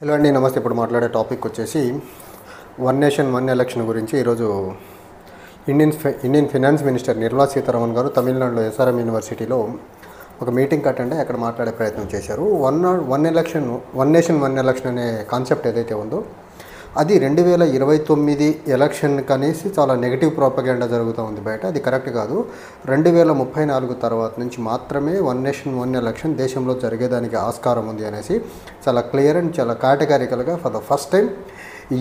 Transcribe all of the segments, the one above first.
Hello అండి, నమస్తే. ఇప్పుడు మాట్లాడే టాపిక్ వచ్చేసి వన్ నేషన్ వన్ ఎలక్షన్ గురించి. ఈరోజు Indian finance minister Nirmala Sitharaman గారు తమిళనాడులో ఎస్ఆర్ఎం యూనివర్సిటీలో ఒక మీటింగ్ అటెండ్ అయ్యి అక్కడ మాట్లాడే ప్రయత్నం చేశారు. వన్ నేషన్ వన్ ఎలక్షన్ అనే కాన్సెప్ట్ ఏదైతే ఉందో అది 2029 ఎలక్షన్ కనేసి చాలా నెగిటివ్ ప్రోపగెండా జరుగుతూ ఉంది బయట. అది కరెక్ట్ కాదు. 2034 తర్వాత నుంచి మాత్రమే వన్ నేషన్ వన్ ఎలక్షన్ దేశంలో జరిగేదానికి ఆస్కారం ఉంది అనేసి చాలా క్లియర్ అండ్ చాలా కేటగారికల్గా for the first time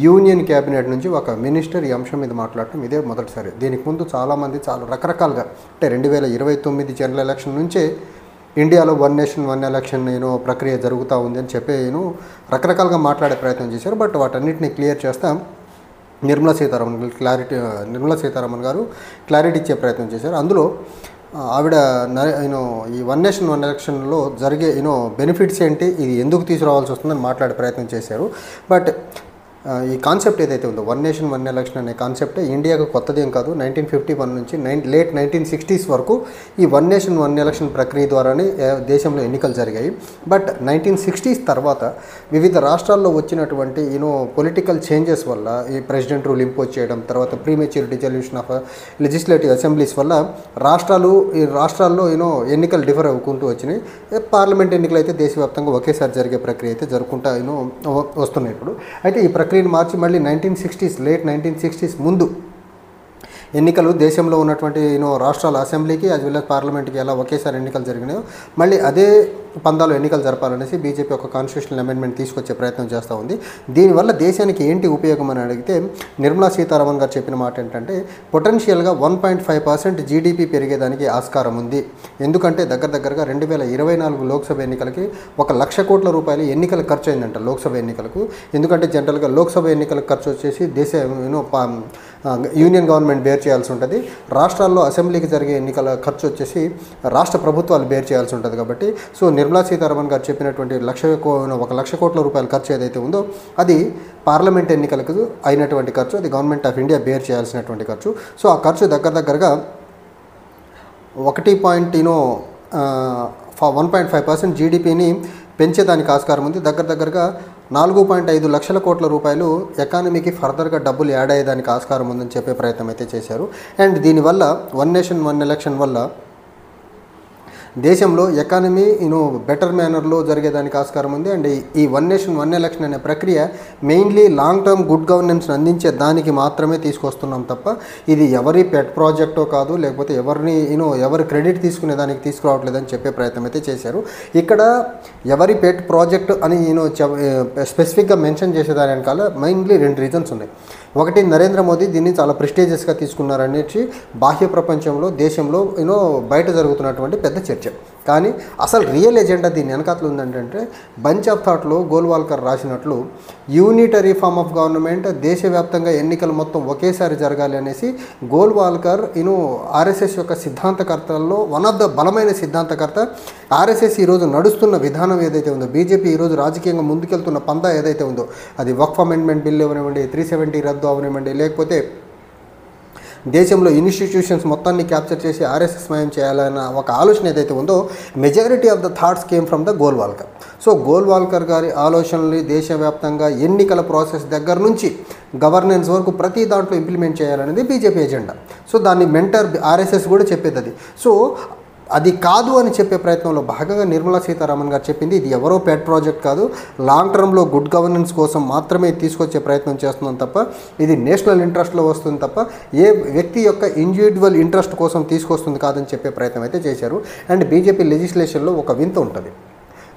union cabinet నుంచి ఒక మినిస్టర్ ఈ అంశం మీద మాట్లాడటం ఇదే మొదటిసారి. దీనికి ముందు చాలామంది చాలా రకరకాలుగా అంటే 2029 జనరల్ ఎలక్షన్ నుంచే ఇండియాలో వన్ నేషన్ వన్ ఎలక్షన్ ప్రక్రియ జరుగుతూ ఉంది అని చెప్పి రకరకాలుగా మాట్లాడే ప్రయత్నం చేశారు. బట్ వాటన్నిటిని క్లియర్ చేస్తా నిర్మలా సీతారామన్ గారు క్లారిటీ ఇచ్చే ప్రయత్నం చేశారు. అందులో ఆవిడ ఈ వన్ నేషన్ వన్ ఎలక్షన్లో జరిగే బెనిఫిట్స్ ఏంటి, ఇది ఎందుకు తీసుకురావాల్సి వస్తుందని మాట్లాడే ప్రయత్నం చేశారు. బట్ ఈ కాన్సెప్ట్ ఏదైతే ఉందో వన్ నేషన్ వన్ ఎలక్షన్ అనే కాన్సెప్ట్ ఇండియాకు కొత్తదేం కాదు. 1951 నుంచి లేట్ 1960s వరకు ఈ వన్ నేషన్ వన్ ఎలక్షన్ ప్రక్రియ ద్వారానే దేశంలో ఎన్నికలు జరిగాయి. బట్ 1960s తర్వాత వివిధ రాష్ట్రాల్లో వచ్చినటువంటి పొలిటికల్ చేంజెస్ వల్ల ఈ ప్రెసిడెంట్ రూల్ ఇంపోజ్ చేయడం, తర్వాత premature dissolution of legislative assemblies వల్ల రాష్ట్రాల్లో ఎన్నికలు డిఫర్ అవ్వుకుంటూ వచ్చినాయి. పార్లమెంట్ ఎన్నికలు అయితే దేశవ్యాప్తంగా ఒకేసారి జరిగే ప్రక్రియ అయితే జరుగుకుంటా వస్తున్నాయి ఇప్పుడు. అయితే ఈ ప్రక్రియను మార్చి మళ్ళీ 1960s లేట్ 1960s ముందు ఎన్నికలు దేశంలో ఉన్నటువంటి రాష్ట్రాల అసెంబ్లీకి యాజ్ వెల్ as పార్లమెంట్కి ఎలా ఒకేసారి ఎన్నికలు జరిగినాయో మళ్ళీ అదే పందాలో ఎన్నికలు జరపాలనేసి బీజేపీ ఒక కాన్స్టిట్యూషనల్ అమెండ్మెంట్ తీసుకొచ్చే ప్రయత్నం చేస్తూ ఉంది. దీనివల్ల దేశానికి ఏంటి ఉపయోగం అని అడిగితే నిర్మలా సీతారామన్ గారు చెప్పిన మాట ఏంటంటే పొటెన్షియల్గా 1.5% జీడీపీ పెరిగేదానికి ఆస్కారం ఉంది. ఎందుకంటే దగ్గరగా 2024 లోక్సభ ఎన్నికలకి 1 లక్ష కోట్ల రూపాయలు ఎన్నికల ఖర్చు అయిందంట లోక్సభ ఎన్నికలకు. ఎందుకంటే జనరల్గా లోక్సభ ఎన్నికల ఖర్చు వచ్చేసి యూనియన్ గవర్నమెంట్ బేర్ చేయాల్సి ఉంటుంది. రాష్ట్రాల్లో అసెంబ్లీకి జరిగే ఎన్నికల ఖర్చు వచ్చేసి రాష్ట్ర ప్రభుత్వాలు బేర్ చేయాల్సి ఉంటుంది. కాబట్టి సో నిర్మలా సీతారామన్ గారు చెప్పినటువంటి 1 లక్ష కోట్ల రూపాయల ఖర్చు ఏదైతే ఉందో అది పార్లమెంట్ ఎన్నికలకు అయినటువంటి ఖర్చు, అది గవర్నమెంట్ ఆఫ్ ఇండియా బేర్ చేయాల్సినటువంటి ఖర్చు. సో ఆ ఖర్చు దగ్గరగా 1.5% జీడీపీని పెంచేదానికి ఆస్కారం ఉంది. దగ్గరగా 4.5 లక్షల కోట్ల రూపాయలు ఎకానమీకి ఫర్దర్గా డబ్బులు యాడ్ అయ్యేదానికి ఆస్కారం ఉందని చెప్పే ప్రయత్నం అయితే చేశారు. అండ్ దీనివల్ల వన్ నేషన్ వన్ ఎలక్షన్ వల్ల దేశంలో ఎకానమీ బెటర్ మేనర్లో జరిగేదానికి ఆస్కారం ఉంది. అండ్ ఈ వన్ నేషన్ వన్ ఎలక్షన్ అనే ప్రక్రియ mainly long term good governance అందించే దానికి మాత్రమే తీసుకొస్తున్నాం తప్ప ఇది ఎవరి పెట్ ప్రాజెక్టో కాదు, లేకపోతే ఎవరి క్రెడిట్ తీసుకునే దానికి తీసుకురావట్లేదని చెప్పే ప్రయత్నం అయితే చేశారు. ఇక్కడ ఎవరి పెట్ ప్రాజెక్ట్ అని స్పెసిఫిక్గా మెన్షన్ చేసేదాని వెనకాల మెయిన్లీ 2 రీజన్స్ ఉన్నాయి. ఒకటి, నరేంద్ర మోదీ దీన్ని చాలా ప్రెస్టీజియస్గా తీసుకున్నారనేసి బాహ్య ప్రపంచంలో దేశంలో బయట జరుగుతున్నటువంటి పెద్ద చర్చ. కానీ అసలు రియల్ ఎజెండా దీని వెనకాతలు ఉందంటే బంచ్ ఆఫ్ థాట్లో గోల్వాల్కర్ రాసినట్లు యూనిటరీ ఫార్మ్ ఆఫ్ గవర్నమెంట్, దేశవ్యాప్తంగా ఎన్నికలు మొత్తం ఒకేసారి జరగాలి అనేసి గోల్వాల్కర్ ఆర్ఎస్ఎస్ యొక్క సిద్ధాంతకర్తల్లో వన్ ఆఫ్ ద బలమైన సిద్ధాంతకర్త. ఆర్ఎస్ఎస్ ఈరోజు నడుస్తున్న విధానం ఏదైతే ఉందో, బీజేపీ ఈరోజు రాజకీయంగా ముందుకెళ్తున్న పందా ఏదైతే ఉందో, అది వక్ఫ్ అమెండ్మెంట్ బిల్ అవనివ్వండి, 370 రద్దు అవనివ్వండి, లేకపోతే దేశంలో ఇన్స్టిట్యూషన్స్ మొత్తాన్ని క్యాప్చర్ చేసి ఆర్ఎస్ఎస్ మయం చేయాలన్న ఒక ఆలోచన ఏదైతే ఉందో majority of the thoughts came from the Golwalkar. So Golwalkar గారి ఆలోచనలు దేశవ్యాప్తంగా ఎన్నికల ప్రాసెస్ దగ్గర నుంచి గవర్నెన్స్ వరకు ప్రతి దాంట్లో ఇంప్లిమెంట్ చేయాలనేది బీజేపీ ఎజెండా. సో దాన్ని మెంటర్ ఆర్ఎస్ఎస్ కూడా చెప్పేది అది. సో అది కాదు అని చెప్పే ప్రయత్నంలో భాగంగా నిర్మలా సీతారామన్ గారు చెప్పింది ఇది ఎవరో పెట్ ప్రాజెక్ట్ కాదు, లాంగ్ టర్మ్లో గుడ్ గవర్నెన్స్ కోసం మాత్రమే తీసుకొచ్చే ప్రయత్నం చేస్తున్నాం తప్ప ఇది నేషనల్ ఇంట్రెస్ట్లో వస్తుంది తప్ప ఏ వ్యక్తి యొక్క ఇండివిజువల్ ఇంట్రెస్ట్ కోసం తీసుకొస్తుంది కాదని చెప్పే ప్రయత్నం అయితే చేశారు. అండ్ బీజేపీ లెజిస్లేషన్లో ఒక వింత ఉంటుంది.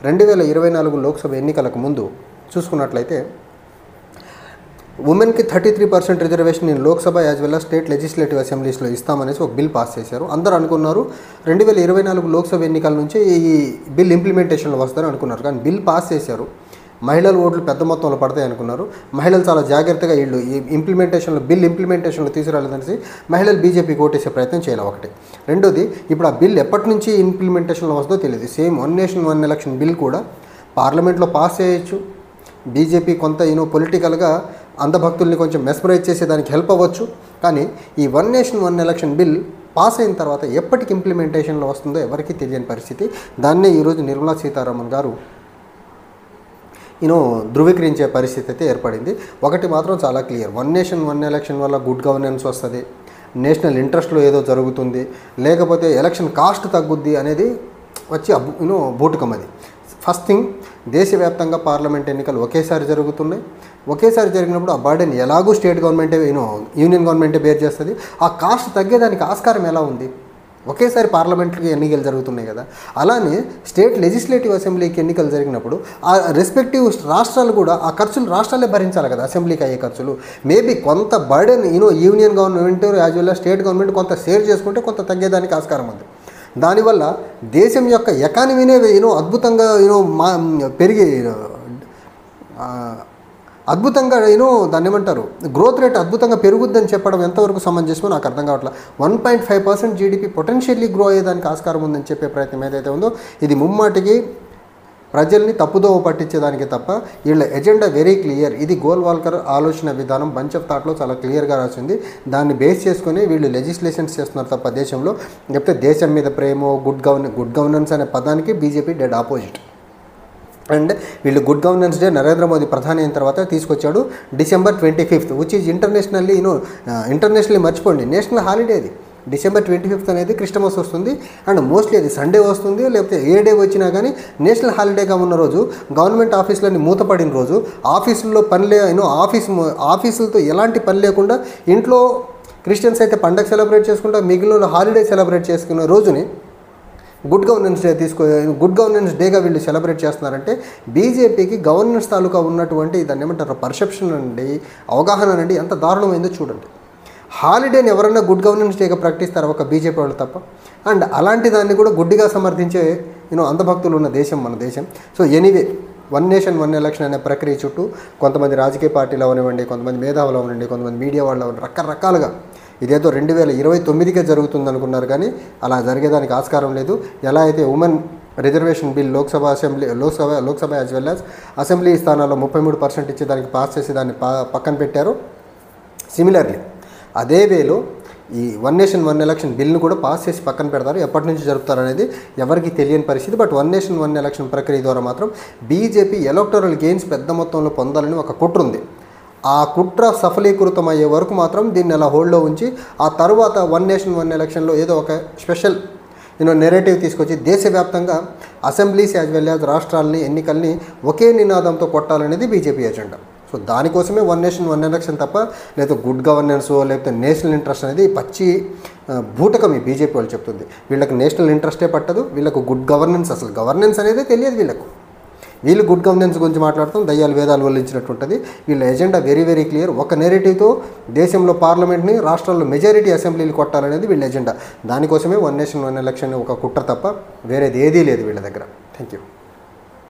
2024 లోక్సభ ఎన్నికలకు ముందు చూసుకున్నట్లయితే ఉమెన్కి 33% reservation in Lok Sabha as well as state legislative అసెంబ్లీస్లో ఇస్తామనేసి ఒక బిల్ పాస్ చేశారు. అందరూ అనుకున్నారు 2024 లోక్సభ ఎన్నికల నుంచి ఈ బిల్ ఇంప్లిమెంటేషన్లో వస్తారని అనుకున్నారు. కానీ బిల్ పాస్ చేశారు, మహిళల ఓట్లు పెద్ద మొత్తంలో పడతాయి అనుకున్నారు. మహిళలు చాలా జాగ్రత్తగా వీళ్ళు ఈ బిల్ ఇంప్లిమెంటేషన్లో తీసుకురాలేదనేసి మహిళలు బీజేపీకి ఓటేసే ప్రయత్నం చేయాలి. ఒకటి. రెండోది, ఇప్పుడు ఆ బిల్ ఎప్పటి నుంచి ఇంప్లిమెంటేషన్లో వస్తుందో తెలియదు. Same one nation one election bill కూడా పార్లమెంట్లో పాస్ చేయొచ్చు. బీజేపీ కొంత పొలిటికల్గా అంధభక్తుల్ని కొంచెం మెస్మరైజ్ చేసేదానికి హెల్ప్ అవ్వచ్చు. కానీ ఈ one nation one election bill pass అయిన తర్వాత ఎప్పటికి ఇంప్లిమెంటేషన్లో వస్తుందో ఎవరికీ తెలియని పరిస్థితి. దాన్నే ఈరోజు నిర్మలా సీతారామన్ గారు ధృవీకరించే పరిస్థితి అయితే ఏర్పడింది. ఒకటి మాత్రం చాలా clear, one nation one election వల్ల గుడ్ గవర్నెన్స్ వస్తుంది, నేషనల్ ఇంట్రెస్ట్లో ఏదో జరుగుతుంది, లేకపోతే ఎలక్షన్ కాస్ట్ తగ్గుద్ది అనేది వచ్చి బూటకం. అది ఫస్ట్ థింగ్. దేశవ్యాప్తంగా పార్లమెంట్ ఎన్నికలు ఒకేసారి జరుగుతున్నాయి. ఒకేసారి జరిగినప్పుడు ఆ బర్డెన్ ఎలాగూ స్టేట్ గవర్నమెంటే యూనియన్ గవర్నమెంటే బేర్ చేస్తుంది. ఆ కాస్ట్ తగ్గేదానికి ఆస్కారం ఎలా ఉంది? ఒకేసారి పార్లమెంట్కి ఎన్నికలు జరుగుతున్నాయి కదా. అలానే స్టేట్ లెజిస్లేటివ్ అసెంబ్లీకి ఎన్నికలు జరిగినప్పుడు ఆ రెస్పెక్టివ్ రాష్ట్రాలు కూడా ఆ ఖర్చులు రాష్ట్రాలే భరించాలి కదా, అసెంబ్లీకి అయ్యే ఖర్చులు. మేబీ కొంత burden union government as well state government కొంత షేర్ చేసుకుంటే కొంత తగ్గేదానికి ఆస్కారం ఉంది. దానివల్ల దేశం యొక్క ఎకానమీనే అద్భుతంగా పెరిగి అద్భుతంగా దాన్ని ఏమంటారు, గ్రోత్ రేట్ అద్భుతంగా పెరుగుద్దని చెప్పడం ఎంతవరకు సమంజసమో నాకు అర్థం కావట్లేదు. 1.5% జీడిపి పొటెన్షియల్లీ గ్రో అయ్యేదానికి ఆస్కారం ఉందని చెప్పే ప్రయత్నం ఏదైతే ఉందో ఇది ముమ్మాటికి ప్రజల్ని తప్పుదోవ పట్టించేదానికి తప్ప వీళ్ళ ఎజెండా వెరీ క్లియర్. ఇది గోల్వాల్కర్ ఆలోచన విధానం బంచ్ ఆఫ్ థాట్లో చాలా క్లియర్గా రాసింది. దాన్ని బేస్ చేసుకుని వీళ్ళు లెజిస్లేషన్స్ చేస్తున్నారు తప్ప దేశంలో చెప్తే దేశం మీద ప్రేమో గుడ్ గవర్నెన్స్ అనే పదానికి బీజేపీ డెడ్ ఆపోజిట్. అండ్ వీళ్ళు good governance day Narendra Modi ప్రధాని అయిన తర్వాత తీసుకొచ్చాడు December 25th, which is internationally మర్చిపోండి నేషనల్ హాలిడే. అది December 25th అనేది క్రిస్టమస్ వస్తుంది అండ్ మోస్ట్లీ అది సండే వస్తుంది, లేకపోతే ఏ డే వచ్చినా కానీ నేషనల్ హాలిడేగా ఉన్న రోజు, గవర్నమెంట్ ఆఫీసులన్నీ మూతపడిన రోజు, ఆఫీసుల్లో ఆఫీసులతో ఎలాంటి పని లేకుండా ఇంట్లో క్రిస్టియన్స్ అయితే పండగ సెలబ్రేట్ చేసుకుంటా, మిగిలిన హాలిడే సెలబ్రేట్ చేసుకున్న రోజుని గుడ్ గవర్నెన్స్ డేగా వీళ్ళు సెలబ్రేట్ చేస్తున్నారంటే బీజేపీకి గవర్నెన్స్ తాలూకా ఉన్నటువంటి దాన్ని ఏమంటారు పర్సెప్షన్ అండి, అవగాహన అండి ఎంత దారుణమైందో చూడండి. హాలిడేని ఎవరైనా గుడ్ గవర్నెన్స్ డేగా ప్రకటిస్తారు ఒక బీజేపీ వాళ్ళు తప్ప. అండ్ అలాంటి దాన్ని కూడా గుడ్డిగా సమర్థించే అంధభక్తులు ఉన్న దేశం మన దేశం. So anyway, one nation one election అనే ప్రక్రియ చుట్టూ కొంతమంది రాజకీయ పార్టీలు అవనివ్వండి, కొంతమంది మేధావులు అవనండి, కొంతమంది మీడియా వాళ్ళు అవనండి, రకరకాలుగా ఇదేదో 2029కే జరుగుతుంది అనుకున్నారు, కానీ అలా జరిగేదానికి ఆస్కారం లేదు. ఎలా అయితే women reservation bill Lok Sabha as well as assembly స్థానాల్లో 33% ఇచ్చి దానికి పాస్ చేసి దాన్ని పక్కన పెట్టారు. సిమిలర్లీ అదే వేలో ఈ వన్ నేషన్ వన్ ఎలక్షన్ బిల్ను కూడా పాస్ చేసి పక్కన పెడతారు. ఎప్పటి నుంచి జరుపుతారు అనేది ఎవరికి తెలియని పరిస్థితి. But one nation one election ప్రక్రియ ద్వారా మాత్రం బీజేపీ ఎలక్టోరల్ గెయిన్స్ పెద్ద మొత్తంలో పొందాలని ఒక కుట్ర ఉంది. ఆ కుట్ర సఫలీకృతం అయ్యే వరకు మాత్రం దీన్ని అలా హోల్డ్లో ఉంచి ఆ తర్వాత వన్ నేషన్ వన్ ఎలక్షన్లో ఏదో ఒక స్పెషల్ నెరేటివ్ తీసుకొచ్చి దేశవ్యాప్తంగా అసెంబ్లీస్ యాజ్ వెల్ యాజ్ రాష్ట్రాలని ఎన్నికల్ని ఒకే నినాదంతో కొట్టాలనేది బీజేపీ ఎజెండా. సో దానికోసమే వన్ నేషన్ వన్ ఎలక్షన్ తప్ప లేదా గుడ్ గవర్నెన్స్ లేకపోతే నేషనల్ ఇంట్రెస్ట్ అనేది పచ్చి బూటకం ఈ బీజేపీ వాళ్ళు చెప్తుంది. వీళ్ళకి నేషనల్ ఇంట్రెస్టే పట్టదు, వీళ్ళకు గుడ్ గవర్నెన్స్ అసలు గవర్నెన్స్ అనేది తెలియదు వీళ్ళకు. వీళ్ళు గుడ్ గవర్నెన్స్ గురించి మాట్లాడతాం, దయ్యాలు వేదాలు వల్లించినట్టు ఉంటుంది. వీళ్ళ ఎజెండా వెరీ వెరీ క్లియర్. ఒక నెరేటివ్తో దేశంలో పార్లమెంట్ని రాష్ట్రాల్లో మెజారిటీ అసెంబ్లీలు కొట్టాలనేది వీళ్ళ ఎజెండా. దానికోసమే వన్ నేషన్ వన్ ఎలక్షన్ ఒక కుట్ర తప్ప వేరేది ఏదీ లేదు వీళ్ళ దగ్గర. Thank you.